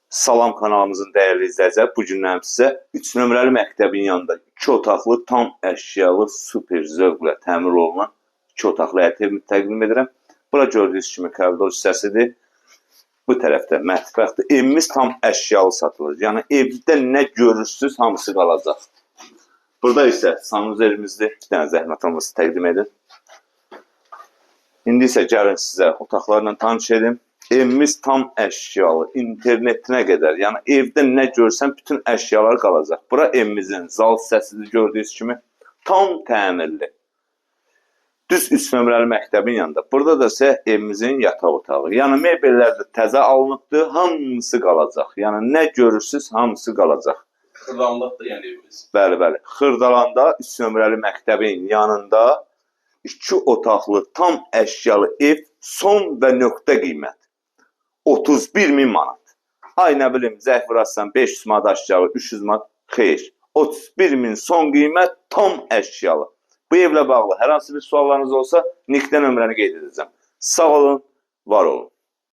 Salam kanalımızın dəyərli izləyicilər, bu gündən sizə 3 nömrəli məktəbin yanında 2 otaqlı, tam əşyalı, super zövqlə təmir olunan 2 otaqlı həyət evini təqdim edirəm. Bura gördüyünüz kimi koridor hissəsidir. Bu tərəfdə mətbəxdir. Evimiz tam əşyalı satılır. Yəni evdə nə görürsünüz, hamısı qalacaq. Burada isə sanuzerimizdir. Bir dənə zəhmət olmasa təqdim edin. İndi isə gəlin sizə otaqlarla tanış edim. Evimiz tam əşyalı, internetinə qədər, yəni evdə nə görsən bütün əşyalar qalacaq. Bura evimizin zal hissəsidir, gördüyünüz kimi tam təmirli. Düz 3 nömrəli məktəbin yanında. Burada da isə evimizin yataq otağı. Yəni mebellər də təzə alınıbdır, hamısı qalacaq. Yəni nə görürsünüz, hamısı qalacaq. Xırdalandadır yəni evimiz. Bəli. Xırdalanda 3 nömrəli məktəbin yanında 2 otaqlı, tam əşyalı ev, son və nöqtə qiymət. 31.000 manat. Ay nə bilim, zəh vurarsan 500 manat aşağı, 300 manat, xeyr. 31.000 son qiymət, tam əşyalı. Bu evlə bağlı hər hansı bir suallarınız olsa, nikdə nömrəni qeyd edəcəm. Sağ olun, var olun.